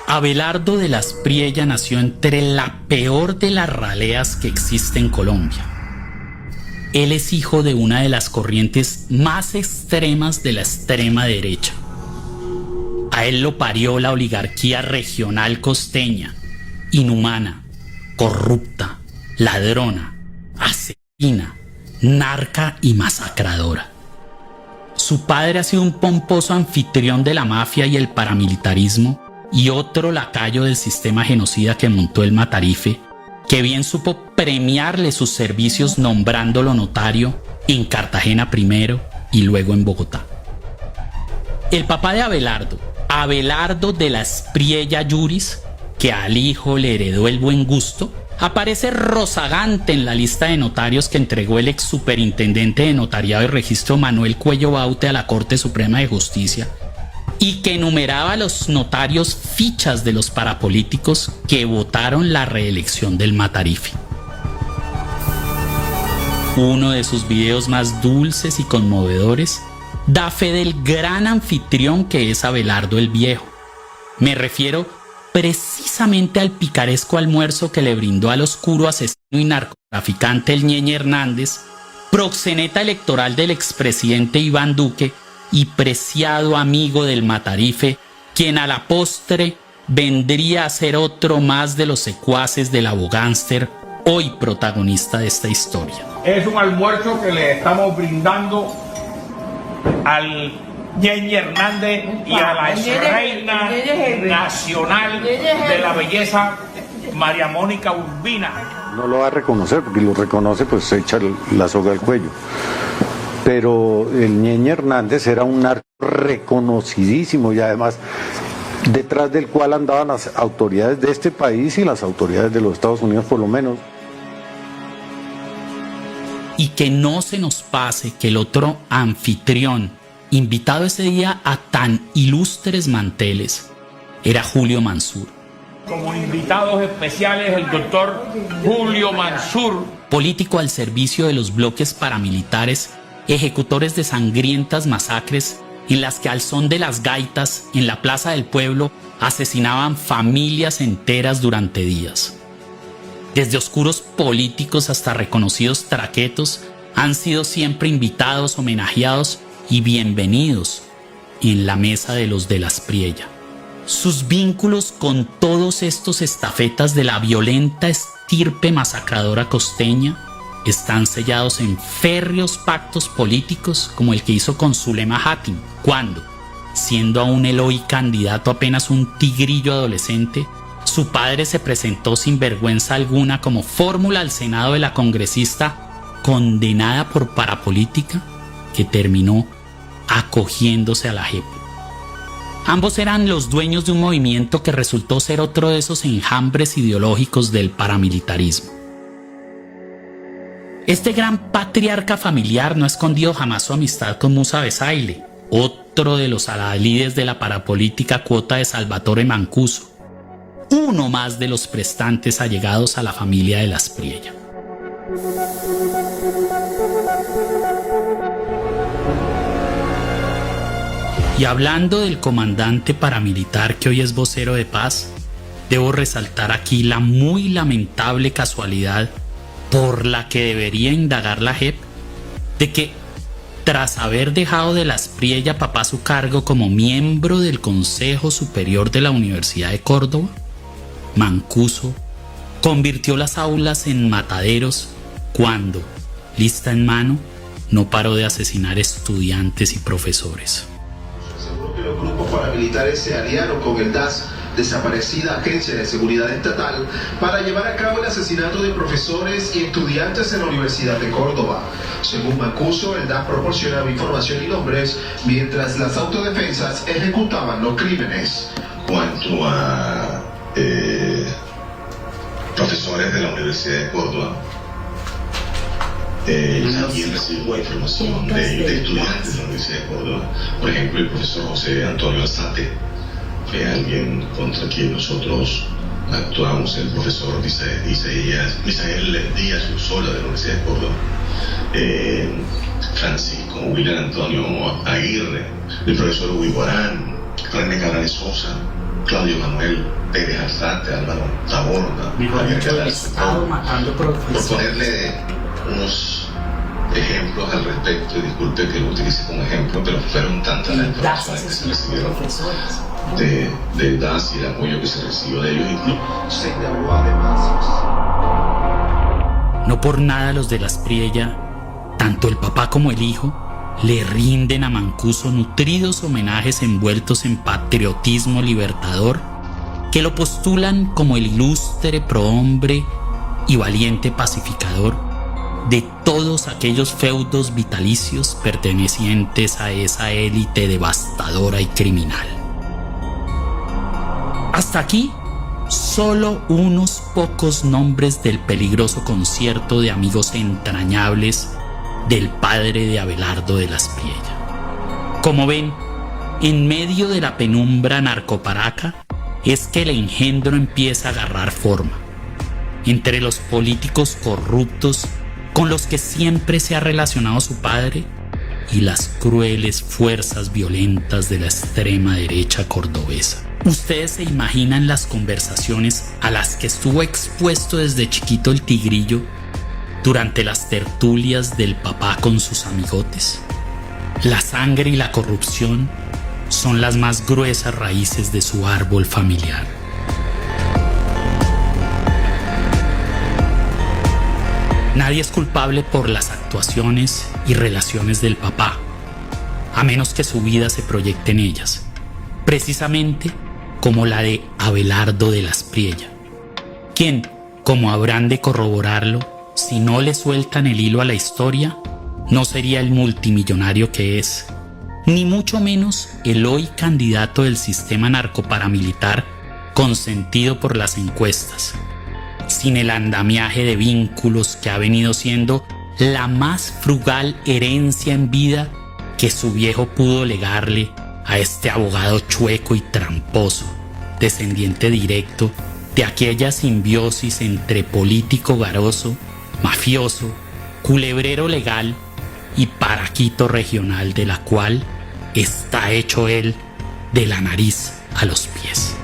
Abelardo de las Priella nació entre la peor de las raleas que existe en Colombia. Él es hijo de una de las corrientes más extremas de la extrema derecha. A él lo parió la oligarquía regional costeña, inhumana, corrupta, ladrona, asesina, narca y masacradora. Su padre ha sido un pomposo anfitrión de la mafia y el paramilitarismo y otro lacayo del sistema genocida que montó el Matarife, que bien supo premiarle sus servicios nombrándolo notario en Cartagena primero y luego en Bogotá. El papá de Abelardo, Abelardo de las Priella Yuris, que al hijo le heredó el buen gusto, aparece rozagante en la lista de notarios que entregó el ex superintendente de notariado y registro Manuel Cuello Baute a la Corte Suprema de Justicia y que enumeraba a los notarios fichas de los parapolíticos que votaron la reelección del Matarife. Uno de sus videos más dulces y conmovedores da fe del gran anfitrión que es Abelardo el Viejo. Me refiero precisamente al picaresco almuerzo que le brindó al oscuro asesino y narcotraficante el Ñeñe Hernández, proxeneta electoral del expresidente Iván Duque y preciado amigo del Matarife, quien a la postre vendría a ser otro más de los secuaces del abogánster, hoy protagonista de esta historia. Es un almuerzo que le estamos brindando al Ñeñe Hernández y a la reina nacional de la belleza, María Mónica Urbina. No lo va a reconocer, porque lo reconoce pues se echa la soga al cuello. Pero el Ñeñe Hernández era un narco reconocidísimo y además detrás del cual andaban las autoridades de este país y las autoridades de los Estados Unidos por lo menos. Y que no se nos pase que el otro anfitrión, invitado ese día a tan ilustres manteles, era Julio Mansur. Como invitados especiales el doctor Julio Mansur, político al servicio de los bloques paramilitares, ejecutores de sangrientas masacres en las que al son de las gaitas en la plaza del pueblo asesinaban familias enteras durante días. Desde oscuros políticos hasta reconocidos traquetos han sido siempre invitados, homenajeados y bienvenidos en la mesa de los de las Priella. Sus vínculos con todos estos estafetas de la violenta estirpe masacradora costeña están sellados en férreos pactos políticos como el que hizo con Zulema Hatim, cuando, siendo aún el hoy candidato apenas un tigrillo adolescente, su padre se presentó sin vergüenza alguna como fórmula al Senado de la congresista condenada por parapolítica que terminó acogiéndose a la JEP. Ambos eran los dueños de un movimiento que resultó ser otro de esos enjambres ideológicos del paramilitarismo. Este gran patriarca familiar no ha escondido jamás su amistad con Musa Besaile, otro de los adalides de la parapolítica cuota de Salvatore Mancuso, uno más de los prestantes allegados a la familia de las Priella. Y hablando del comandante paramilitar que hoy es vocero de paz, debo resaltar aquí la muy lamentable casualidad por la que debería indagar la JEP, de que tras haber dejado de las Priella papá su cargo como miembro del Consejo Superior de la Universidad de Córdoba, Mancuso convirtió las aulas en mataderos cuando, lista en mano, no paró de asesinar estudiantes y profesores. Seguro que los grupos paramilitares se aliaron con el DAS, desaparecida Agencia de Seguridad Estatal, para llevar a cabo el asesinato de profesores y estudiantes en la Universidad de Córdoba. Según Mancuso, el DAS proporcionaba información y nombres mientras las autodefensas ejecutaban los crímenes. Cuanto a profesores de la Universidad de Córdoba, también recibimos información de estudiantes de la Universidad de Córdoba. Por ejemplo, el profesor José Antonio Alzate fue alguien contra quien nosotros actuamos, el profesor Misael Díaz Ursola de la Universidad de Córdoba, Francisco William Antonio Aguirre, el profesor Hugo Guarán, René Cabrales Sosa, Claudio Manuel Pérez Alzate, Álvaro Taborda, Javier Galarza, por ponerle unos ejemplos al respecto, y disculpe que lo utilice como ejemplo, pero fueron tantas las informaciones que se recibieron del DAS y el apoyo que se recibió de ellos. Señaló además. No por nada los de la Aspriella, tanto el papá como el hijo, le rinden a Mancuso nutridos homenajes envueltos en patriotismo libertador, que lo postulan como el ilustre prohombre y valiente pacificador de todos aquellos feudos vitalicios pertenecientes a esa élite devastadora y criminal. Hasta aquí, solo unos pocos nombres del peligroso concierto de amigos entrañables del padre de Abelardo de la Aspriella. Como ven, en medio de la penumbra narcoparaca es que el engendro empieza a agarrar forma. Entre los políticos corruptos con los que siempre se ha relacionado su padre y las crueles fuerzas violentas de la extrema derecha cordobesa. ¿Ustedes se imaginan las conversaciones a las que estuvo expuesto desde chiquito el Tigrillo durante las tertulias del papá con sus amigotes? La sangre y la corrupción son las más gruesas raíces de su árbol familiar. Nadie es culpable por las actuaciones y relaciones del papá, a menos que su vida se proyecte en ellas, precisamente como la de Abelardo de la Aspriella, quien, como habrán de corroborarlo, si no le sueltan el hilo a la historia, no sería el multimillonario que es, ni mucho menos el hoy candidato del sistema narcoparamilitar consentido por las encuestas, sin el andamiaje de vínculos que ha venido siendo la más frugal herencia en vida que su viejo pudo legarle a este abogado chueco y tramposo, descendiente directo de aquella simbiosis entre político garoso, mafioso, culebrero legal y paraquito regional, de la cual está hecho él de la nariz a los pies.